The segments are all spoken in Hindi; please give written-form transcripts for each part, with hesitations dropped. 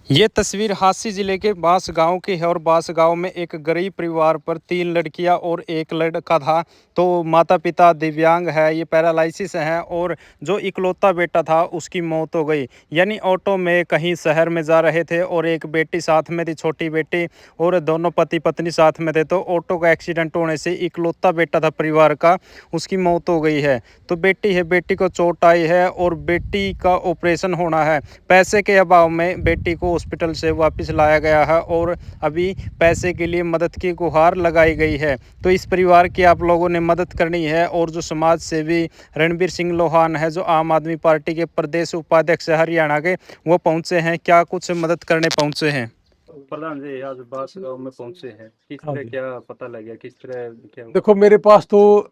ये तस्वीर हांसी जिले के बांस गांव की है और बांस गांव में एक गरीब परिवार पर 3 लड़कियां और एक लड़का था। तो माता पिता दिव्यांग है, ये पैरालिसिस है और जो इकलौता बेटा था उसकी मौत हो गई। यानी ऑटो में कहीं शहर में जा रहे थे और एक बेटी साथ में थी, छोटी बेटी, और दोनों पति पत्नी साथ में थे। तो ऑटो का एक्सीडेंट होने से इकलौता बेटा था परिवार का, उसकी मौत हो गई है। तो बेटी है, बेटी को चोट आई है और बेटी का ऑपरेशन होना है। पैसे के अभाव में बेटी को हॉस्पिटल से वापस लाया गया है और अभी पैसे के लिए मदद की गुहार लगाई गई है। तो इस परिवार की आप लोगों ने मदद करनी है। और जो समाज सेवी रणबीर सिंह लोहान है, जो आम आदमी पार्टी के प्रदेश उपाध्यक्ष है हरियाणा के, वो पहुंचे हैं। क्या कुछ मदद करने पहुंचे हैं? प्रधान जी आज बांस गांव में पहुंचे हैं, किस तरह क्या पता लगा, किस तरह क्या? देखो मेरे पास तो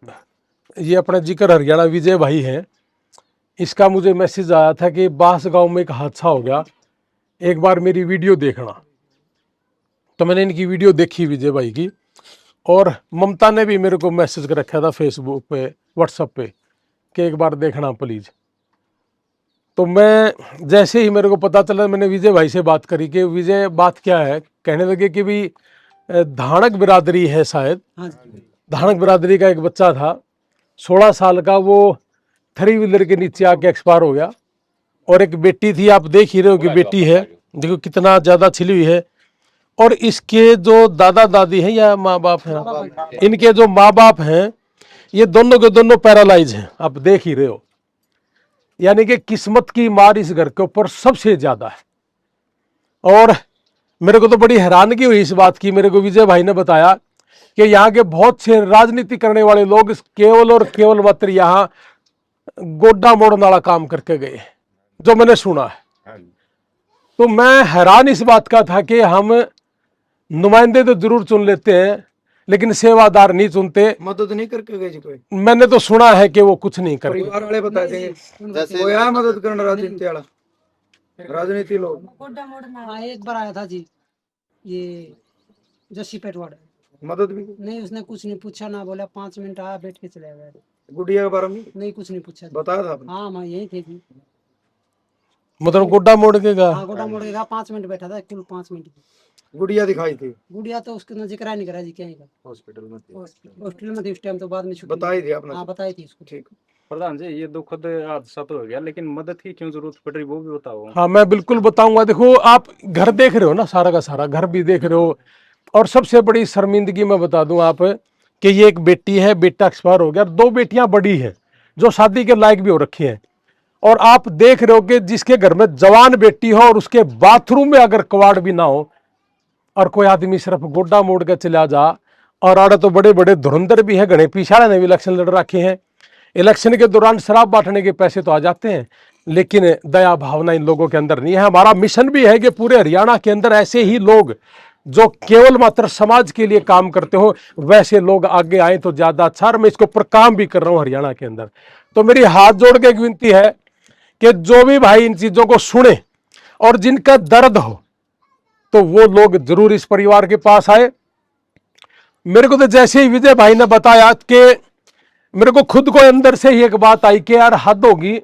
ये अपना जिक्र हरियाणा विजय भाई है, इसका मुझे मैसेज आया था कि बांस गांव में एक हादसा हो गया, एक बार मेरी वीडियो देखना। तो मैंने इनकी वीडियो देखी विजय भाई की, और ममता ने भी मेरे को मैसेज कर रखा था फेसबुक पे, व्हाट्सएप पे, कि एक बार देखना प्लीज। तो मैं जैसे ही मेरे को पता चला, मैंने विजय भाई से बात करी कि विजय बात क्या है। कहने लगे कि भी धानक बिरादरी है शायद, धानक बिरादरी का एक बच्चा था 16 साल का, वो 3 व्हीलर के नीचे आके एक्सपायर हो गया। और एक बेटी थी, आप देख ही रहे हो कि बेटी है, देखो कितना ज्यादा छिली हुई है। और इसके जो दादा दादी हैं या माँ बाप हैं, इनके जो माँ बाप हैं, ये दोनों के दोनों पैरालाइज हैं, आप देख ही रहे हो। यानी कि किस्मत की मार इस घर के ऊपर सबसे ज्यादा है। और मेरे को तो बड़ी हैरानगी हुई इस बात की। मेरे को विजय भाई ने बताया कि यहाँ के बहुत से राजनीति करने वाले लोग केवल और केवल मात्र यहाँ गोड्डा मोड़ने वाला काम करके गए, जो मैंने सुना है। तो मैं हैरान इस बात का था कि हम नुमाइंदे तो जरूर चुन लेते हैं, लेकिन सेवादार नहीं चुनते। मदद नहीं करके गए जी कोई? मैंने तो सुना है कि वो कुछ नहीं करते। परिवार वाले बता देंगे वो यहाँ मदद करना, राजनीति वाला, राजनीति लोग। हाँ एक बार आया था जी, ये जस्सी पेटवाड़, मदद भी नहीं उसने कुछ नहीं पूछा ना बोला, 5 मिनट आया बैठ के चले गए। गुड़िया के बारे में नहीं कुछ नहीं पूछा, बताया था आपने? हाँ मैं यही थे जी। मतलब गोड्डा मोड़ के गया। हाँ गोटा मोड़ के 5 मिनट बैठा था, कुल 5 मिनट। गुड़िया दिखाई थी गुड़िया तो उसके जिक्र नहीं करा जी, क्या हॉस्पिटल में थी? हॉस्पिटल में थी उस टाइम, तो बाद में छुट्टी बताई थी आपने? हाँ बताई थी उसको। ठीक। प्रधान जी ये दुखद हादसा तो हो गया, लेकिन मदद की क्यों जरूरत पड़ रही वो भी बताओ। हाँ मैं बिल्कुल बताऊंगा। देखो आप घर देख रहे हो ना, सारा का सारा घर भी देख रहे हो। और सबसे बड़ी शर्मिंदगी मैं बता दूं आप कि ये एक बेटी है, बेटा एक्सपायर हो गया, 2 बेटियां बड़ी हैं जो शादी के लायक भी हो रखी हैं। और आप देख रहे हो कि जिसके घर में जवान बेटी हो और उसके बाथरूम में अगर कवाड़ भी ना हो, और कोई आदमी सिर्फ गोड्डा मोड़ के चला जा। और आड़े तो बड़े बड़े धुरंधर भी है, घने पीछाड़ा ने भी इलेक्शन लड़ रखे हैं। इलेक्शन के दौरान शराब बांटने के पैसे तो आ जाते हैं, लेकिन दया भावना इन लोगों के अंदर नहीं है। हमारा मिशन भी है कि पूरे हरियाणा के अंदर ऐसे ही लोग जो केवल मात्र समाज के लिए काम करते हो, वैसे लोग आगे आए तो ज्यादा अच्छा। और मैं इसके ऊपर काम भी कर रहा हूं हरियाणा के अंदर। तो मेरी हाथ जोड़ के एक विनती है कि जो भी भाई इन चीजों को सुने और जिनका दर्द हो, तो वो लोग जरूर इस परिवार के पास आए। मेरे को तो जैसे ही विजय भाई ने बताया कि मेरे को खुद को अंदर से ही एक बात आई कि यार हद होगी,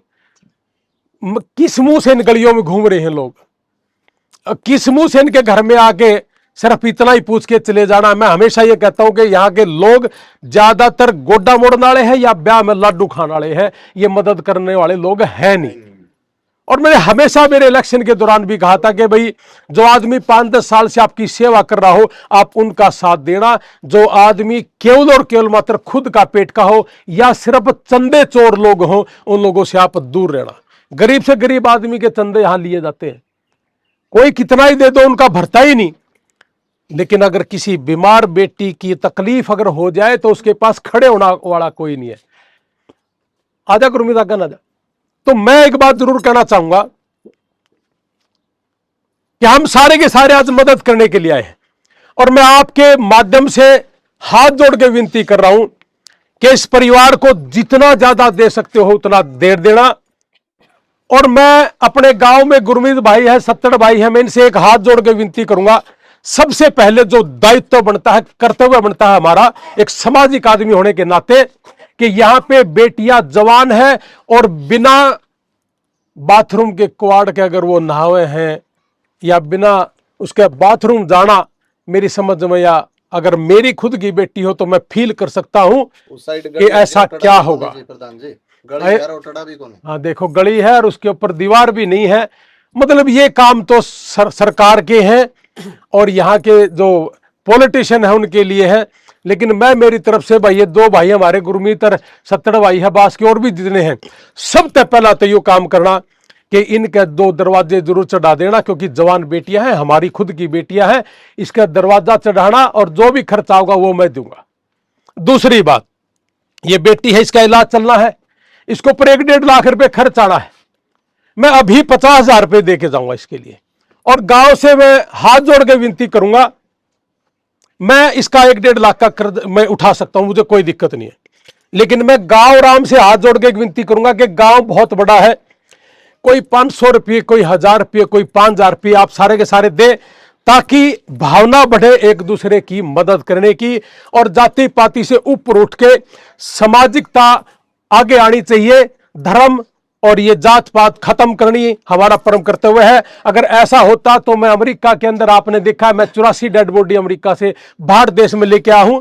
किस मुंह से इन गलियों में घूम रहे हैं लोग, किस मुंह से इनके घर में आके सिर्फ इतना ही पूछ के चले जाना। मैं हमेशा ये कहता हूं कि यहाँ के लोग ज्यादातर गोड्डा मोड़ने वाले हैं या ब्याह में लाडू खाने वाले हैं, ये मदद करने वाले लोग हैं नहीं। और मैंने हमेशा मेरे इलेक्शन के दौरान भी कहा था कि भाई जो आदमी 5-10 साल से आपकी सेवा कर रहा हो, आप उनका साथ देना। जो आदमी केवल और केवल मात्र खुद का पेट का हो या सिर्फ चंदे चोर लोग हो, उन लोगों से आप दूर रहना। गरीब से गरीब आदमी के चंदे यहां लिए जाते हैं, कोई कितना ही दे दो उनका भरता ही नहीं। लेकिन अगर किसी बीमार बेटी की तकलीफ अगर हो जाए तो उसके पास खड़े होने वाला कोई नहीं है। आजा गुरमीत आगा ना जा। तो मैं एक बात जरूर कहना चाहूंगा कि हम सारे के सारे आज मदद करने के लिए आए हैं, और मैं आपके माध्यम से हाथ जोड़ के विनती कर रहा हूं कि इस परिवार को जितना ज्यादा दे सकते हो उतना दे देना। और मैं अपने गांव में गुरमीत भाई है, सत्तड़ भाई है, मैं इनसे एक हाथ जोड़ के विनती करूंगा। सबसे पहले जो दायित्व बनता है, कर्तव्य बनता है हमारा एक सामाजिक आदमी होने के नाते, कि यहां पे बेटियां जवान है और बिना बाथरूम के कुआड़ के अगर वो नहावे हैं या बिना उसके बाथरूम जाना मेरी समझ में, या अगर मेरी खुद की बेटी हो तो मैं फील कर सकता हूँ उस साइड कि ऐसा क्या होगा। प्रधान जी गली है और टड़ा भी कौन। हाँ देखो, गली है और उसके ऊपर दीवार भी नहीं है। मतलब ये काम तो सरकार के हैं और यहाँ के जो पॉलिटिशियन है उनके लिए है। लेकिन मैं मेरी तरफ से भाई, ये दो भाई हमारे गुरमीत और सत्तर भाई है बास के, और भी जितने हैं, सबसे पहला तो ये काम करना कि इनके दो दरवाजे जरूर चढ़ा देना, क्योंकि जवान बेटियां हैं, हमारी खुद की बेटियां हैं। इसका दरवाजा चढ़ाना और जो भी खर्चा होगा वो मैं दूंगा। दूसरी बात, ये बेटी है, इसका इलाज चलना है, इसको ऊपर 1-1.5 लाख रुपए खर्च आना है। मैं अभी 50,000 रुपए दे के जाऊंगा इसके लिए, और गांव से मैं हाथ जोड़ के विनती करूंगा, मैं इसका 1-1.5 लाख का कर्ज मैं उठा सकता हूं, मुझे कोई दिक्कत नहीं है। लेकिन मैं गांव राम से हाथ जोड़ के एक विनती करूंगा कि गांव बहुत बड़ा है, कोई 500 रुपये, कोई 1000 रुपये, कोई 5000 रुपये आप सारे के सारे दे, ताकि भावना बढ़े एक दूसरे की मदद करने की, और जाति पाति से ऊपर उठ के सामाजिकता आगे आनी चाहिए। धर्म और ये जात पात खत्म करनी हमारा परम कर्तव्य है। अगर ऐसा होता तो मैं अमेरिका के अंदर, आपने देखा मैं 84 डेड बॉडी अमेरिका से बाहर देश में लेके आया हूं,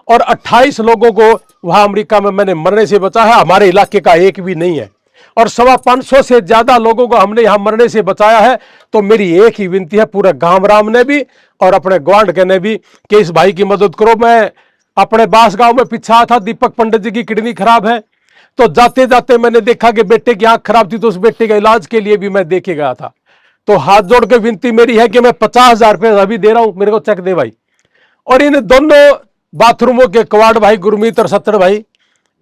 और 28 लोगों को वहां अमेरिका में मैंने मरने से बचा है। हमारे इलाके का एक भी नहीं है, और 525 से ज्यादा लोगों को हमने यहां मरने से बचाया है। तो मेरी एक ही विनती है पूरे गांव राम ने भी और अपने ग्वांड के ने भी कि इस भाई की मदद करो। मैं अपने बास गांव में पीछा था, दीपक पंडित जी की किडनी खराब है, तो जाते जाते मैंने देखा कि बेटे की आंख खराब थी, तो उस बेटे के इलाज के लिए भी मैं देखे गया था। तो हाथ जोड़ के विनती मेरी है कि मैं 50,000 रुपये अभी दे रहा हूं, मेरे को चेक दे भाई। और इन दोनों बाथरूमों के कवाड़ भाई गुरमीत और सत्तर भाई,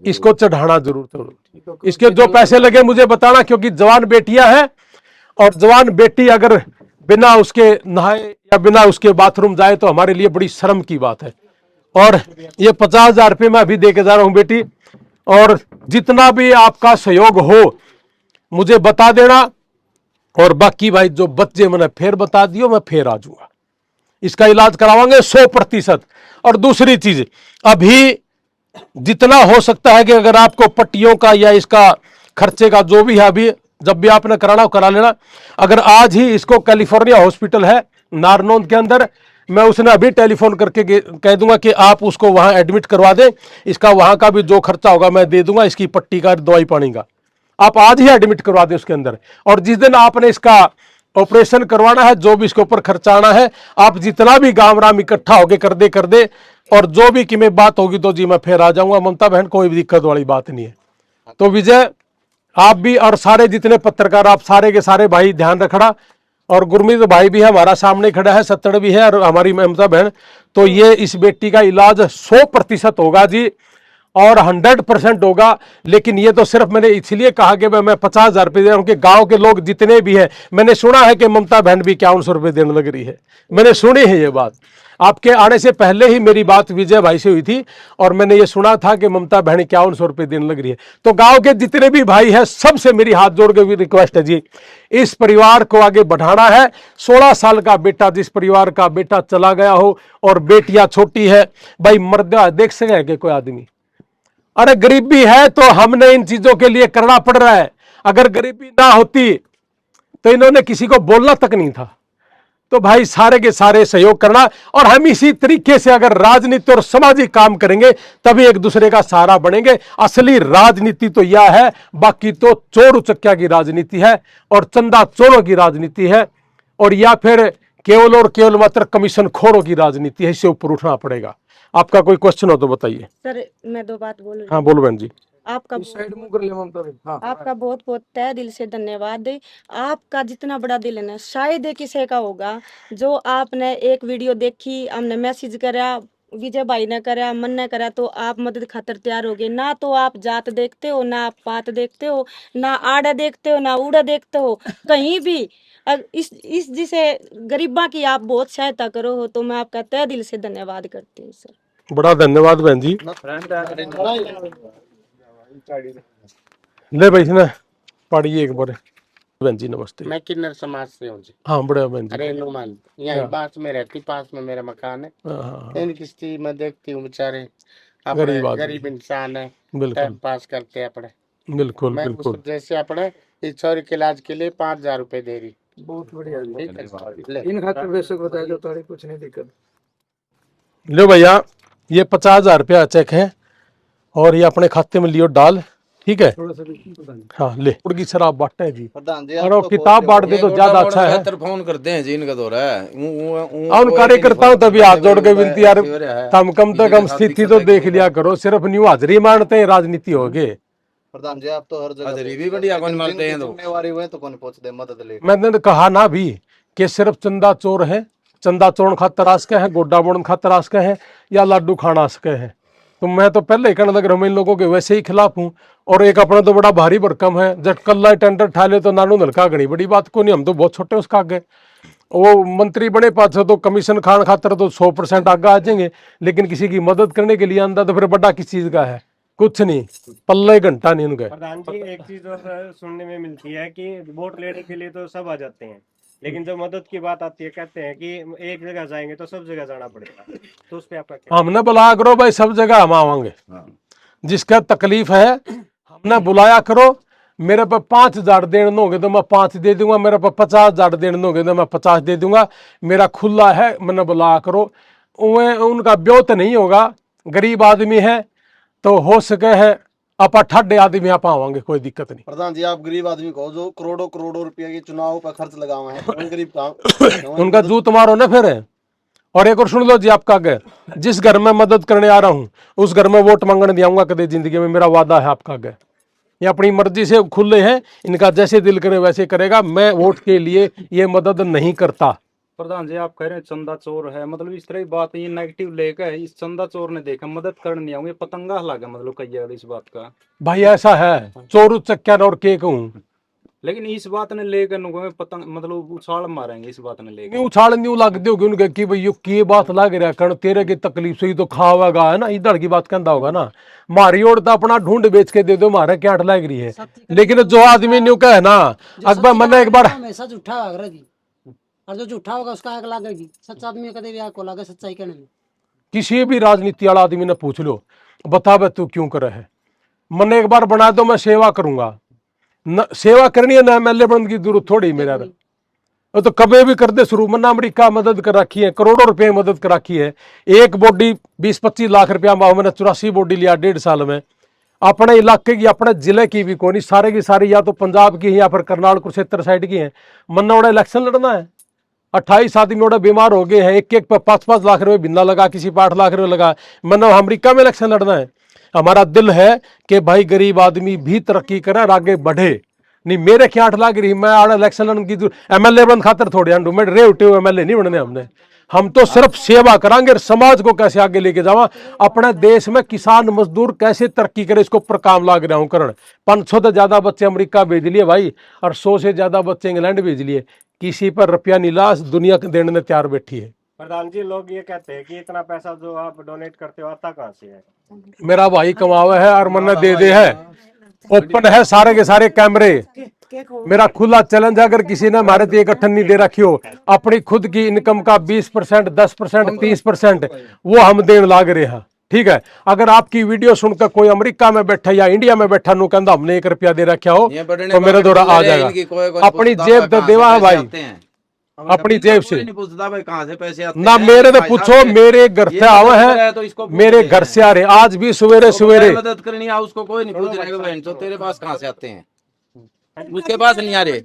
इसको चढ़ाना जरूर। इसके जो पैसे लगे मुझे बताना, क्योंकि जवान बेटियां हैं, और जवान बेटी अगर बिना उसके नहाए या बिना उसके बाथरूम जाए तो हमारे लिए बड़ी शर्म की बात है। और ये 50,000 रुपये मैं अभी दे के जा रहा हूं बेटी, और जितना भी आपका सहयोग हो मुझे बता देना, और बाकी भाई जो बच्चे मैंने फिर बता दियो, मैं फिर आ जाऊंगा, इसका इलाज करावांगे 100%। और दूसरी चीज, अभी जितना हो सकता है कि अगर आपको पट्टियों का या इसका खर्चे का जो भी है, अभी जब भी आपने कराना हो करा लेना। अगर आज ही इसको कैलिफोर्निया हॉस्पिटल है नारनौंद के अंदर, मैं उसने अभी टेलीफोन करके कह दूंगा कि आप उसको वहां एडमिट करवा दें, इसका वहां का भी जो खर्चा होगा मैं दे दूंगा, इसकी पट्टी का दवाई पानी का आप आज ही एडमिट करवा दें उसके अंदर। और जिस दिन आपने इसका ऑपरेशन करवाना है, जो भी इसके ऊपर खर्चा आना है, आप जितना भी गांव राम इकट्ठा होके कर दे, और जो भी कि में बात होगी तो जी मैं फिर आ जाऊंगा ममता बहन, कोई भी दिक्कत वाली बात नहीं है। तो विजय आप भी और सारे जितने पत्रकार, आप सारे के सारे भाई ध्यान रखना, और गुरमीत भाई भी है हमारा सामने खड़ा है, सत्तर भी है, और हमारी ममता बहन। तो ये इस बेटी का इलाज 100% होगा जी, और 100% होगा। लेकिन ये तो सिर्फ मैंने इसलिए कहा कि मैं 50,000 रुपये दे रहा हूं कि गांव के लोग जितने भी हैं, मैंने सुना है कि ममता बहन भी 5100 रुपये देने लग रही है, मैंने सुनी है ये बात। आपके आने से पहले ही मेरी बात विजय भाई से हुई थी, और मैंने ये सुना था कि ममता बहन 5100 रुपये देने लग रही है। तो गांव के जितने भी भाई हैं, सबसे मेरी हाथ जोड़ के भी रिक्वेस्ट है जी, इस परिवार को आगे बढ़ाना है। 16 साल का बेटा, जिस परिवार का बेटा चला गया हो और बेटियां छोटी है, भाई मर्दा देख सके कि कोई आदमी, अरे गरीबी है तो हमने इन चीजों के लिए करना पड़ रहा है। अगर गरीबी ना होती तो इन्होंने किसी को बोलना तक नहीं था। तो भाई सारे के सारे सहयोग करना, और हम इसी तरीके से अगर राजनीति और सामाजिक काम करेंगे तभी एक दूसरे का सहारा बनेंगे। असली राजनीति तो यह है, बाकी तो चोर उचक्या की राजनीति है और चंदा चोरों की राजनीति है, और या फिर केवल और केवल मात्र कमीशन खोरों की राजनीति है। इससे ऊपर उठना पड़ेगा। आपका कोई क्वेश्चन हो तो बताइए। सर मैं 2 बात बोल रही हाँ बोलो बहन जी। आपका साइड मुंह कर ले ममता बहन। हाँ आपका बहुत बहुत तहे दिल से धन्यवाद है। आपका जितना बड़ा दिल है ना, शायद एक किसी का होगा। जो आपने एक वीडियो देखी, हमने मैसेज करा, विजय भाई ने करा, मन ने करा, तो आप मदद खातर तैयार हो गए। ना तो आप जात देखते हो, ना आप पात देखते हो, ना आड़ा देखते हो, ना उड़ा देखते हो, कहीं भी। इस जिसे गरीबा की आप बहुत सहायता करो हो, तो मैं आपका तहे दिल से धन्यवाद करती हूँ सर। बड़ा धन्यवाद बहन जी। ले भाई इसने पढ़िए एक बार। बहन जी नमस्ते। मैं किन्नर समाज से हूँ जी। हाँ बड़ा बहन जी। रेणु मान यहाँ पास में रहती, पास में मेरा मकान है। हाँ, इनकी स्थिति मैं देखती हूँ, बेचारे गरीब अपने आदमी। गरीब इंसान है, बिल्कुल टाइम पास करते हैं अपने। बिल्कुल मैं बिल्कुल। जैसे अपने इस छोरी के इलाज के लिए 5,000 रुपए दे रही, बहुत बढ़िया जी। ठीक है ले। इन खातिर बेशक बताया जो तारीख कुछ नहीं दिक्कत। लो भैया, ये 50,000 रुपया चेक है और ये अपने खाते में लियो डाल, ठीक है। थोड़ा सा भी प्रधान जी। हाँ ले, उड़गी शराब बांटे है जी, प्रधान जी और आप वो तो किताब बोलते बांट हो। दे तो ज्यादा अच्छा है। फोन करते हैं जी इनका दौरा है उन कार्यकर्ताओं तभी हाथ जोड़ के विनती यार, हम कम से कम स्थिति तो देख लिया करो, सिर्फ न्यू हाजिरी मानते हैं राजनीति हो गए। प्रधान जी आप तो हर जगह हाजिरी भी पहुंचते बढ़िया हो, कौन लेकिन मारते हैं जिनकी तो। जिम्मेवारी हुए तो कौन पहुंचते मदद ले। मैंने कहा ना भी कि सिर्फ चंदा चोर है, चंदा चोर खातर आस के है, गोड्डा बोड़न खातर आस के है, या लाडू खाना आस के है। तो मैं तो पहले ही कहने लग रहा हूं इन लोगों के वैसे ही खिलाफ हूं। और एक अपना तो बड़ा भारी भरकम है, जब कल्ला टेंडर ठा ले तो नानू नलका घनी बड़ी बात को नहीं, हम तो बहुत छोटे उसका आगे। वो मंत्री बने पास तो कमीशन खान खातर तो 100% आगे आ जाएंगे, लेकिन किसी की मदद करने के लिए आंदा तो फिर बड़ा किस चीज का है, कुछ नहीं, पल्ले घंटा नहीं उनके। प्रधान जी एक चीज और सुनने में मिलती है कि वोट लेने के लिए तो सब आ जाते हैं, लेकिन जब मदद की बात आती है कहते हैं कि एक जगह जाएंगे तो सब जगह जाना पड़ेगा, तो उस पे आपका क्या? हमने बुलाया करो भाई, सब जगह हम आवांगे। जिसका तकलीफ है हमने बुलाया करो। मेरे पे 5,000 देने होंगे तो मैं 5 दे दूंगा, मेरे पे 50,000 देने होंगे तो मैं 50 दे दूंगा। मेरा खुला है, मैंने बुलाया करो। उनका ब्योत नहीं होगा, गरीब आदमी है तो हो सके है आप ठाडे आदमी आप आवांगे, कोई दिक्कत नहीं। प्रधान जी आप गरीब आदमी को जो करोड़ों करोड़ों रुपया के चुनाव पर खर्च लगाए हैं, कौन गरीब काम उनका जूत मारो ना फिर। और एक और सुन लो जी आपका आगे, जिस घर में मदद करने आ रहा हूं उस घर में वोट मांगने दियाऊंगा कदे जिंदगी में, मेरा वादा है आपका आगे। ये अपनी मर्जी से खुले हैं, इनका जैसे दिल करे वैसे करेगा। मैं वोट के लिए ये मदद नहीं करता। प्रधान जी आप कह रहे हैं चंदा चोर है, मतलब इस तरह की बात, ये नेगेटिव लेकर है, इस चंदा चोर ने देखा मदद करने नहीं आऊंगे, पतंगा लगा मतलब कहिएगा इस बात का। भाई ऐसा है, चोरू चक्कर और के कहूं, लेकिन इस बात ने लेकर नुको पतंग मतलब उछाल मारेंगे इस बात ने लेकर। उछाल नहीं लग दोगे उनके कि भाई ये बात लग रहा कण तेरे की तकलीफ से ही तो खावागा है ना, इधर की बात कहता होगा ना। मारी ओर तो अपना ढूंढ बेच के दे दो, मारे क्या लग रही है। लेकिन जो आदमी न्यू कहे ना, अकबर मैंने एक बार हमेशा झूठा होगा जी, और जो झूठा होगा उसका आग लगेगी। सच्चा आदमी कदे भी आग को लगे सच्चाई कहने में। किसी भी राजनीति वाला आदमी ने पूछ लो, बता बे तू क्यों करे है। मैंने एक बार बना दो मैं सेवा करूंगा, सेवा करनी है ना एमएलए बनने की जरूरत थोड़ी मेरा। वो तो कभी भी कर दे शुरू। मैंने अमेरिका मदद कर रखी है, करोड़ों रुपए मदद कर रखी है। एक बॉडी 20-25 लाख रुपया मैंने 84 बॉडी लिया 1.5 साल में। अपने इलाके की, अपने जिले की भी कोनी, सारे की सारी या तो पंजाब की है या फिर करनाल कुरुक्षेत्र साइड की है। मन्ना उड़ा इलेक्शन लड़ना है, 28 आदमी उड़ा बीमार हो गए हैं, एक पे 5-5 लाख रुपए बिंदा लगा, किसी पे 8 लाख रुपए लगा। मन्ना अमेरिका में इलेक्शन लड़ना है। हमारा दिल है कि भाई गरीब आदमी भी तरक्की करे और आगे बढ़े। नहीं मेरे क्या 8 लाख रही, मैं आड़ा इलेक्शन लड़ने की एमएलए बन खातर थोड़े अंडू मैं रे उठे हुए एमएलए नहीं बनने हमने। हम तो सिर्फ सेवा करांगे और समाज को कैसे आगे लेके जावा। अपने देश में किसान मजदूर कैसे तरक्की करे, इसको पर काम लाग रहा हूं करण। 500 से ज्यादा बच्चे अमेरिका भेज लिए भाई, और 100 से ज्यादा बच्चे इंग्लैंड भेज लिए। किसी पर रुपया नीला दुनिया देने ने तैयार बैठी है। प्रधान जी लोग ये कहते हैं कि इतना पैसा जो आप डोनेट करते हो आता कहाँ से है? मेरा भाई कमावे है और मन्ना दे दे है। ओपन है सारे के सारे कैमरे, मेरा खुला चैलेंज है। अगर किसी ने हमारे तो एक अठन नहीं दे रखी हो, अपनी खुद की इनकम का 20%, 10%, 30% वो हम देने लाग रहे हैं, ठीक है। अगर आपकी वीडियो सुनकर कोई अमेरिका में बैठा या इंडिया में बैठा नु कहता हमने 1 रुपया दे रखा हो तो मेरा दौरा आ जाएगा। अपनी जेब तो देवा है भाई, अपनी जेब से नहीं पूछता भाई कहाँ से पैसे आते ना। हैं। मेरे ने भाई पूछो, साहब मेरे घर से आवे है, तो इसको पूछ मेरे ले। घर से आ रहे आज भी सवेरे सवेरे। मदद करनी है उसको कोई नहीं पूछ रहा बहन, तो तेरे पास कहाँ से आते हैं, उसके पास नहीं आ रहे।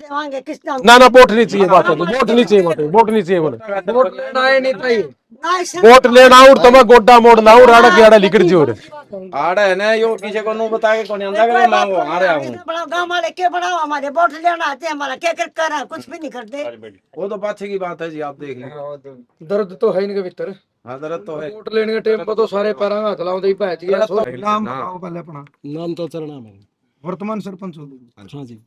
ना ना वोट नहीं चाहिए, बात है वोट नहीं चाहिए, वोट नहीं चाहिए, वोट लेना है नहीं चाहिए, वोट लेना और तुम्हें गोड्डा मोड़ना और आड़ा के आड़ा लिकड़ जी हो रहे आड़ा है ना यो किसी को नु बता के कौन अंदा करे मैं वो आ रहा हूं। बड़ा गांव वाले के बनाओ, हमारे वोट लेना आते हैं, हमारा क्या कर रहा है, कुछ भी नहीं करते। वो तो पाछे की बात है जी, आप देख लीजिए। दर्द तो है इनके भीतर। हाँ दर्द तो है। वोट लेने के टाइम पर तो सारे पैरा हाथ लाओ दे पाए जी। नाम हाँ। बताओ पहले अपना। नाम तो चरना में। वर्तमान सरपंच हो। हाँ जी।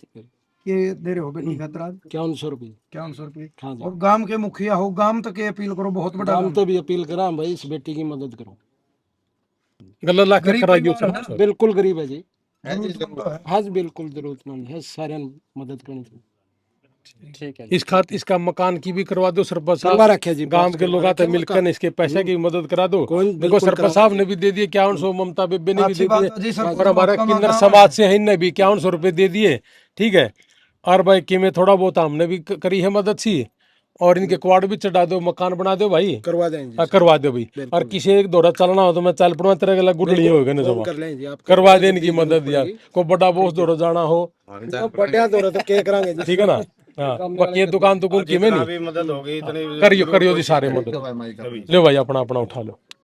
ये दे रहे हो बेटी खातिर 5100 रुपये। 5100 रुपये। हाँ जी। और गांव के मुखिया हो, गांव तक ये अपील करो, बहुत बड़ा गांव तो भी अपील करा भाई इस बेटी की मदद करो। गलत लाख कराइयो सर। बिल्कुल गरीब है जी। जरूरत है। हाँ जी बिल्कुल जरूरतमंद है, सारे मदद करनी चाहिए। ठीक है। इस खात इसका मकान की भी करवा दो सरपंच करवा साहब, रखे जी। गांव के लोग आते मिलकर इसके पैसे की मदद करा दो। देखो सरपंच साहब ने भी दे दिए 5100, ममता बेबे ने भी दे दिए, और हमारे किन्नर समाज से है इनने भी 5100 रुपए दे दिए, ठीक है। और भाई कि में थोड़ा बहुत हमने भी करी है मदद सी, और इनके क्वाड भी चढ़ा दो, मकान बना दो भाई, करवा देंगे हाँ, करवा दो भाई। और किसी एक दौरा चलना हो तो मैं चल पड़ूंगा, तेरे गला गुडड़ी होगा ना जमा, कर लेंगे आप, करवा दे इनकी मदद यार। को बड़ा बोस दौरा जाना हो, बढ़िया दौरा तो क्या करांगे जी। ठीक है ना। हाँ, बाकी ये दुकान तो की में नहीं मदद होगी इतनी करियो जी सारे मदद। लो भाई अपना अपना उठा लो।